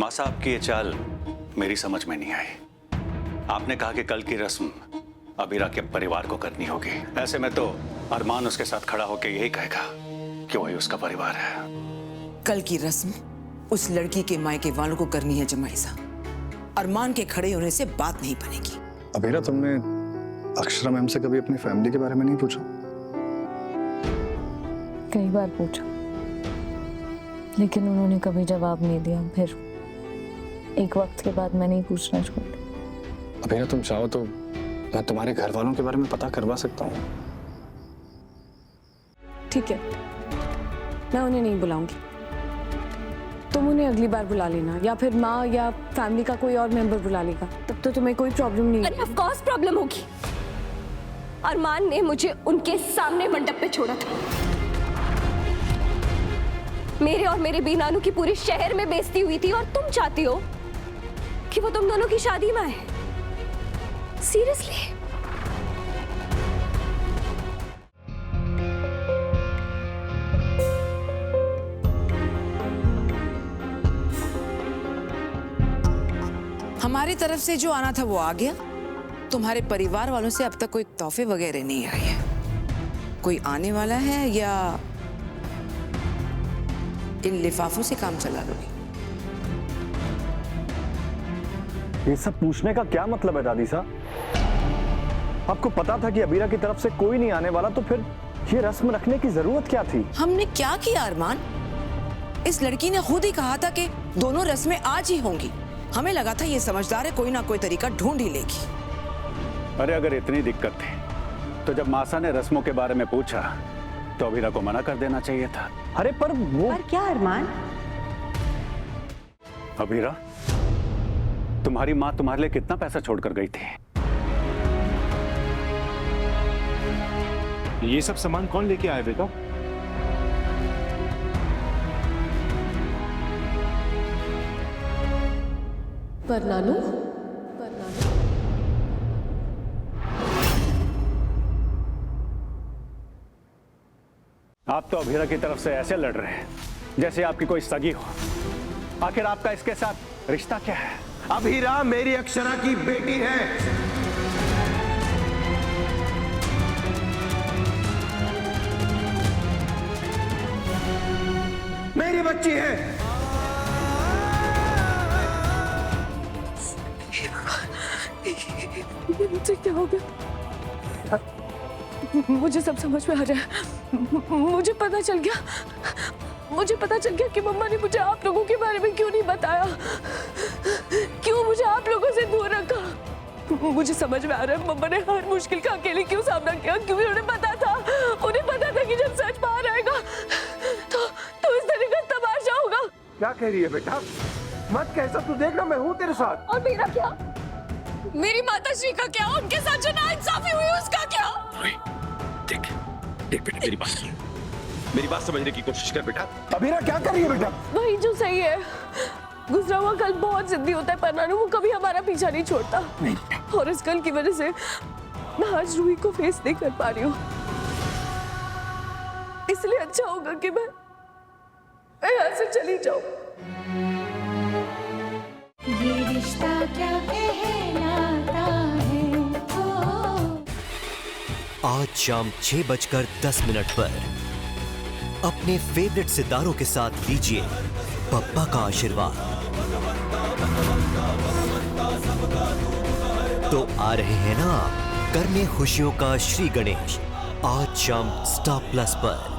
माँ साहब की ये चाल मेरी समझ में नहीं आई। आपने कहा कि कल की रस्म अबीरा के परिवार को करनी होगी। ऐसे में तो अरमान उसके साथ खड़ा होकर यही कहेगा कि वही उसका परिवार है। कल की रस्म उस लड़की के मायके वालों को करनी है जमाई साहब। अरमान के खड़े होने से बात नहीं बनेगी। अबीरा, तुमने अक्षरा मैम से कभी अपनी फैमिली के बारे में नहीं पूछा? कई बार पूछा, लेकिन उन्होंने कभी जवाब नहीं दिया। फिर एक वक्त के बाद मैंने ही पूछना छोड़ दिया। अबीरा, तुम चाहो तो मैं तुम्हारे घर वालों के बारे में पता करवा सकता हूँ। ठीक है, मैं उन्हें नहीं बुलाऊंगी। तुम उन्हें अगली बार बुला लेना, या फिर माँ या फैमिली का कोई और मेंबर बुला लेगा। तब तो तुम्हें कोई प्रॉब्लम नहीं। अरे ऑफ कोर्स प्रॉब्लम होगी। अरमान ने मुझे उनके सामने मंडप पे छोड़ा था। मेरे और मेरे बीनानू की पूरे शहर में बेइज्जती हुई थी, और तुम चाहती हो कि वो तुम दोनों की शादी में आए? सीरियसली? हमारी तरफ से जो आना था वो आ गया। तुम्हारे परिवार वालों से अब तक कोई तोहफे वगैरह नहीं आए हैं। कोई आने वाला है या इन लिफाफों से काम चला लोगी? ये सब पूछने का क्या मतलब है दादी साहब? आपको पता था कि अबीरा की तरफ से कोई नहीं आने वाला, तो फिर ये रस्म रखने की जरूरत क्या थी? हमने क्या किया अरमान? इस लड़की ने खुद ही कहा था कि दोनों रस्में आज ही होंगी। हमें लगा था ये समझदार है, कोई ना कोई तरीका ढूंढ ही लेगी। अरे अगर इतनी दिक्कत थी तो जब मासा ने रस्मों के बारे में पूछा तो अबीरा को मना कर देना चाहिए था। अरे पर वो क्या अरमान? अबीरा, तुम्हारी माँ तुम्हारे लिए कितना पैसा छोड़कर गई थी? ये सब सामान कौन लेके आया बेटा? परनानू? आप तो अबीरा की तरफ से ऐसे लड़ रहे हैं जैसे आपकी कोई सगी हो। आखिर आपका इसके साथ रिश्ता क्या है? अबीरा मेरी अक्षरा की बेटी है। मेरी बच्ची है। मुझे क्या हो गया? मुझे सब समझ में आ रहा है। मुझे पता चल गया कि मम्मा ने मुझे आप लोगों के बारे में क्यों नहीं बताया, क्यों मुझे आप लोगों से दूर रखा। मुझे समझ में आ रहा है मम्मा ने हर मुश्किल का अकेले क्यों सामना किया, क्योंकि उन्हें पता था कि जब सच बाहर आएगा तो इस तरह का तमाशा होगा। क्या कह रही है बेटा? मत कैसा, तू देखना मैं हूँ तेरे साथ। और मेरा क्या? मेरी माताश्री का क्या? उनके साथ जो नाइंसाफी हुई उसका क्या? देख बेटा, मेरी बात समझने की कोशिश कर बेटा। अबीरा क्या कर रही है बेटा? वही जो सही है। गुजरा हुआ कल बहुत जिद्दी होता है परनानू, वो कभी हमारा पीछा नहीं छोड़ता। और इस कल की वजह से मैं आज रूही को फेस नहीं कर पा रही हूँ। इसलिए अच्छा होगा कि मैं यहाँ से चली जाऊँ। ये रिश्ता क्या कहलाता है? आज शाम 6:10 पर अपने फेवरेट सितारों के साथ लीजिए पप्पा का आशीर्वाद। तो आ रहे हैं ना करने खुशियों का श्री गणेश, आज शाम स्टार प्लस पर।